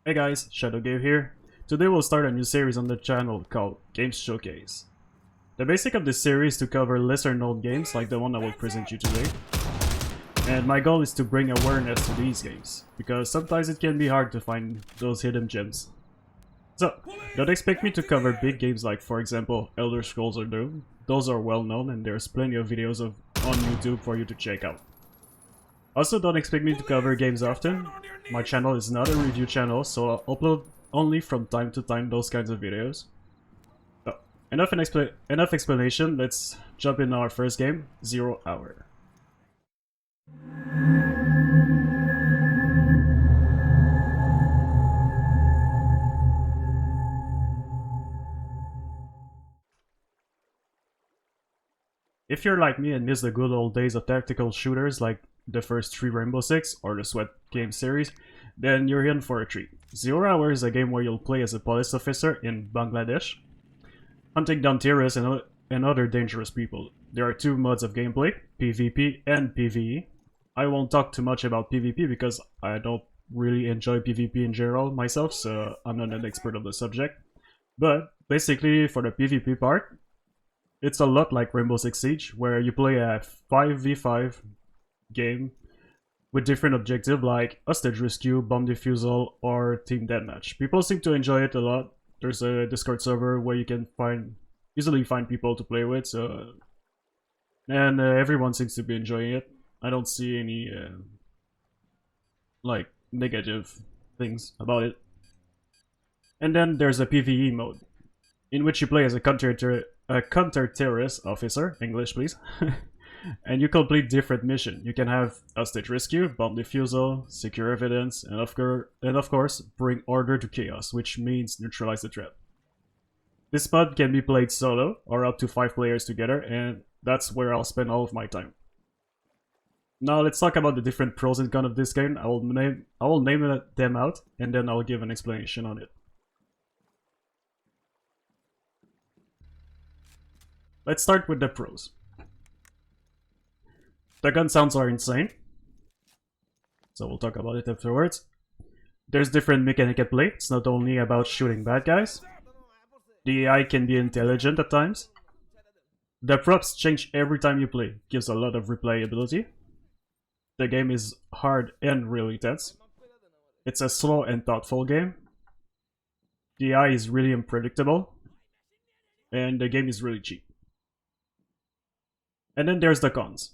Hey guys, ShadowGame here. Today we'll start a new series on the channel called Games Showcase. The basic of this series is to cover lesser known games like the one I will present you today. And my goal is to bring awareness to these games, because sometimes it can be hard to find those hidden gems. So, don't expect me to cover big games like, for example, Elder Scrolls or Doom. Those are well known and there's plenty of videos on YouTube for you to check out. Also, don't expect me to cover games often. My channel is not a review channel, so I'll upload only from time to time those kinds of videos. So, enough explanation, let's jump in our first game, 0 Hour. If you're like me and miss the good old days of tactical shooters like the first 3 Rainbow Six or the Swat game series, then you're in for a treat. 0 Hour is a game where you'll play as a police officer in Bangladesh, hunting down terrorists and other dangerous people. There are 2 modes of gameplay, PvP and PVE. I won't talk too much about PvP because I don't really enjoy PvP in general myself, so I'm not an expert on the subject. But basically, for the PvP part, it's a lot like Rainbow Six Siege, where you play a 5v5 game with different objectives like hostage rescue, bomb defusal, or team deathmatch. People seem to enjoy it a lot. There's a Discord server where you can easily find people to play with, and everyone seems to be enjoying it. I don't see any like negative things about it. And then there's a PVE mode, in which you play as a counter-terrorist officer, English please, and you complete different missions. You can have hostage rescue, bomb defusal, secure evidence, and of course, bring order to chaos, which means neutralize the threat. This mod can be played solo, or up to 5 players together, and that's where I'll spend all of my time. Now let's talk about the different pros and cons of this game. I will name them out, and then I'll give an explanation on it. Let's start with the pros. The gun sounds are insane, so we'll talk about it afterwards. There's different mechanic at play. It's not only about shooting bad guys. The AI can be intelligent at times. The props change every time you play, gives a lot of replayability. The game is hard and really tense. It's a slow and thoughtful game. The AI is really unpredictable, and the game is really cheap. And then there's the cons.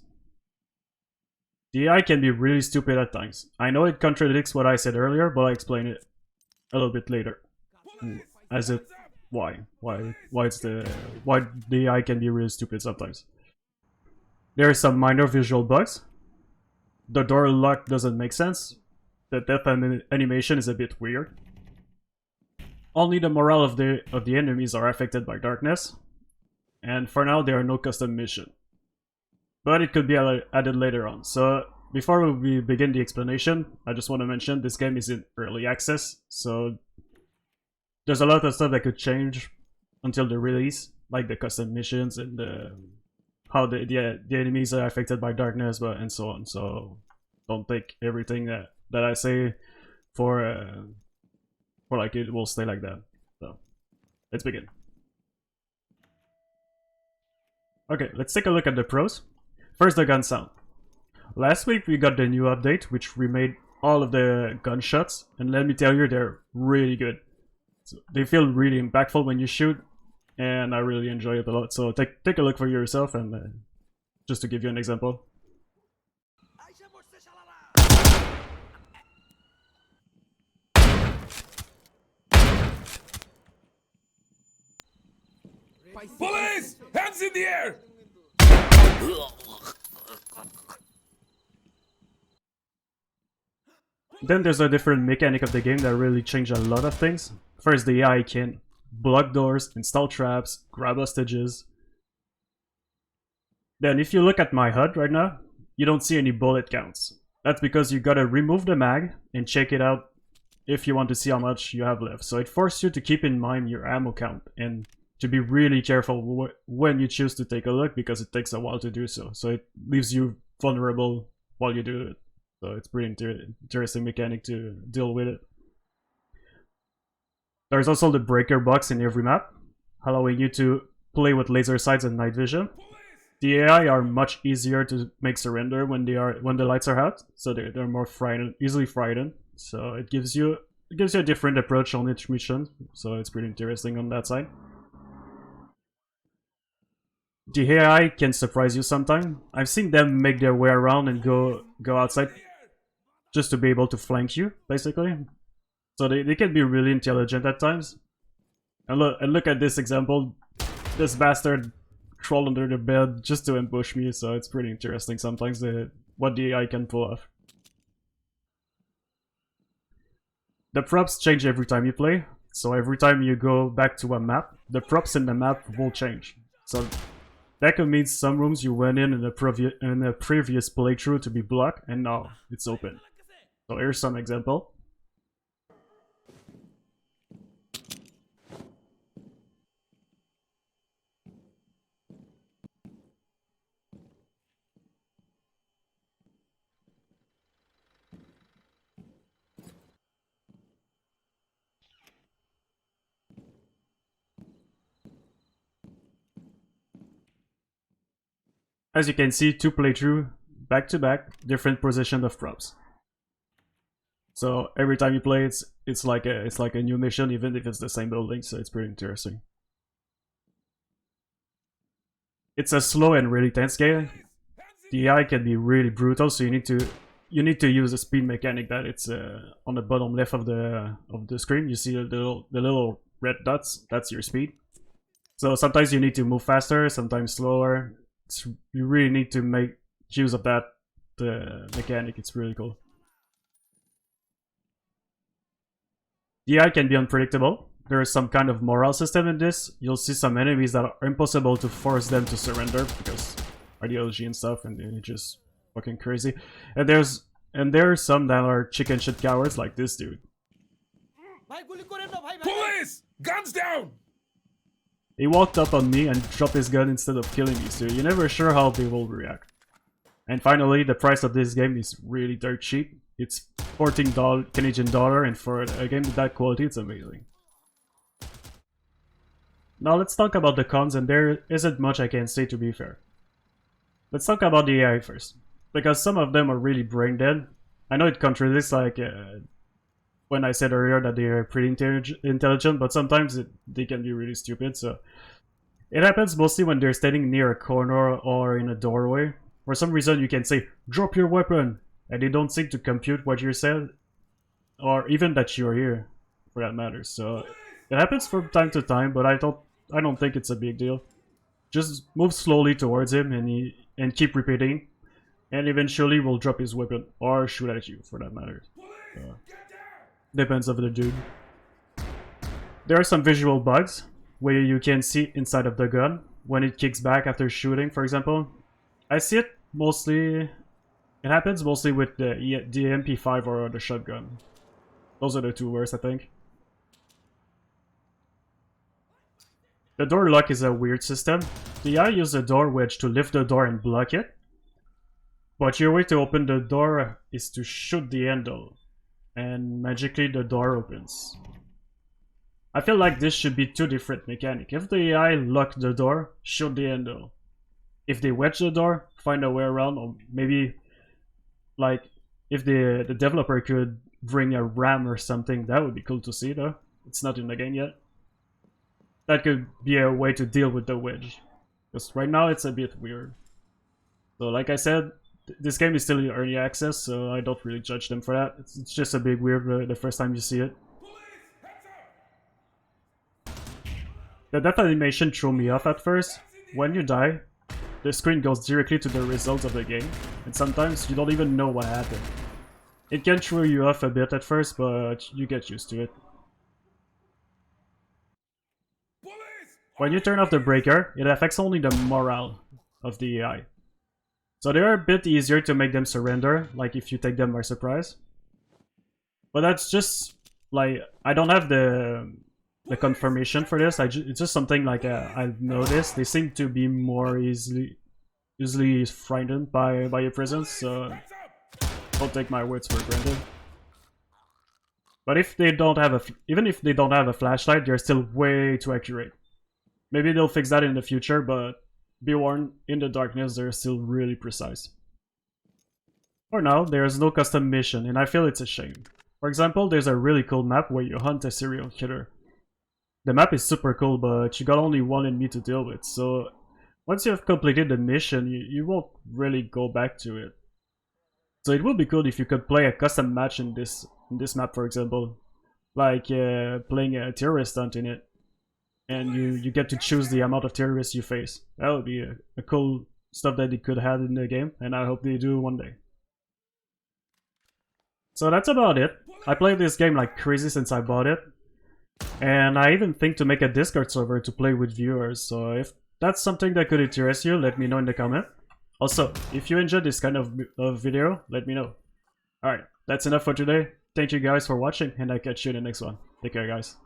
The AI can be really stupid at times. I know it contradicts what I said earlier, but I'll explain it a little bit later. Why the AI can be really stupid sometimes. There are some minor visual bugs. The door lock doesn't make sense. The death animation is a bit weird. Only the morale of the enemies are affected by darkness. And for now, there are no custom missions. But it could be added later on. So before we begin the explanation, I just want to mention this game is in early access, so there's a lot of stuff that could change until the release, like the custom missions and how the enemies are affected by darkness, and so on. So don't take everything that I say for like it will stay like that. So let's begin. Okay, let's take a look at the pros. First, the gun sound. Last week we got the new update, which remade all of the gunshots, and let me tell you, they're really good. So they feel really impactful when you shoot, and I really enjoy it a lot. So take a look for yourself, and just to give you an example. Police! Hands in the air! Then there's a different mechanic of the game that really changed a lot of things. First, the AI can block doors, install traps, grab hostages. Then if you look at my HUD right now, you don't see any bullet counts. That's because you gotta remove the mag and check it out if you want to see how much you have left. So it forces you to keep in mind your ammo count and to be really careful when you choose to take a look, because it takes a while to do so. So it leaves you vulnerable while you do it. So it's pretty interesting mechanic to deal with it. There's also the breaker box in every map, allowing you to play with laser sights and night vision. The AI are much easier to make surrender when the lights are out, so they're more easily frightened. So it gives you a different approach on each mission, so it's pretty interesting on that side. The AI can surprise you sometimes. I've seen them make their way around and go outside just to be able to flank you, basically. So they can be really intelligent at times. And look at this example. This bastard crawled under the bed just to ambush me, so it's pretty interesting sometimes what the AI can pull off. The props change every time you play, so every time you go back to a map, the props in the map will change. So that could mean some rooms you went in a previous playthrough to be blocked, and now it's open. So here's some example. As you can see, 2 playthrough, back to back, different position of props. So every time you play, it's like a new mission, even if it's the same building. So it's pretty interesting. It's a slow and really tense game. The AI can be really brutal, so you need to use a speed mechanic that it's on the bottom left of the screen. You see the little red dots. That's your speed. So sometimes you need to move faster, sometimes slower. You really need to make use of that mechanic. It's really cool. The AI can be unpredictable. There is some kind of morale system in this. You'll see some enemies that are impossible to force them to surrender because ideology and stuff, and they're just fucking crazy. And there are some that are chicken shit cowards like this dude. Police! Guns down! He walked up on me and dropped his gun instead of killing me, so you're never sure how they will react. And finally, the price of this game is really dirt cheap. It's $14 Canadian dollar, and for a game with that quality, it's amazing. Now let's talk about the cons, and there isn't much I can say, to be fair. Let's talk about the AI first, because some of them are really brain dead. I know it contradicts like when I said earlier that they are pretty intelligent, but sometimes they can be really stupid. So it happens mostly when they're standing near a corner or in a doorway. For some reason you can say, "Drop your weapon," and they don't seem to compute what you said, or even that you're here, for that matter. So it happens from time to time, but I don't think it's a big deal. Just move slowly towards him and keep repeating, and eventually will drop his weapon or shoot at you, for that matter. Depends on the dude. There are some visual bugs where you can see inside of the gun when it kicks back after shooting, for example. I see it mostly. It happens mostly with the MP5 or the shotgun. Those are the two worst, I think. The door lock is a weird system. The AI uses a door wedge to lift the door and block it, but your way to open the door is to shoot the handle, and magically the door opens. I feel like this should be 2 different mechanics. If the AI lock the door, shoot the handle. If they wedge the door, find a way around, or maybe like if the developer could bring a ram or something, that would be cool to see though. It's not in the game yet. That could be a way to deal with the wedge, because right now it's a bit weird. So like I said, this game is still in early access, so I don't really judge them for that. It's just a bit weird the first time you see it. The death animation threw me off at first. When you die, the screen goes directly to the results of the game, and sometimes you don't even know what happened. It can throw you off a bit at first, but you get used to it. When you turn off the breaker, it affects only the morale of the AI. So they are a bit easier to make them surrender, like if you take them by surprise. But that's just, like, I don't have the confirmation for this. It's just something like I've noticed. They seem to be more easily frightened by your presence, so don't take my words for granted. But if they don't have even if they don't have a flashlight, they're still way too accurate. Maybe they'll fix that in the future, but be warned, in the darkness they're still really precise. For now, there is no custom mission, and I feel it's a shame. For example, there's a really cool map where you hunt a serial killer. The map is super cool, but you got only one enemy to deal with, so once you have completed the mission, you won't really go back to it. So it would be cool if you could play a custom match in this map, for example, like playing a terrorist hunt in it, and you get to choose the amount of terrorists you face. That would be a cool stuff that they could have in the game, and I hope they do one day. So that's about it. I played this game like crazy since I bought it, and I even think to make a Discord server to play with viewers, so if that's something that could interest you, let me know in the comment. Also, if you enjoyed this kind of video, let me know. Alright, that's enough for today. Thank you guys for watching, and I'll catch you in the next one. Take care, guys.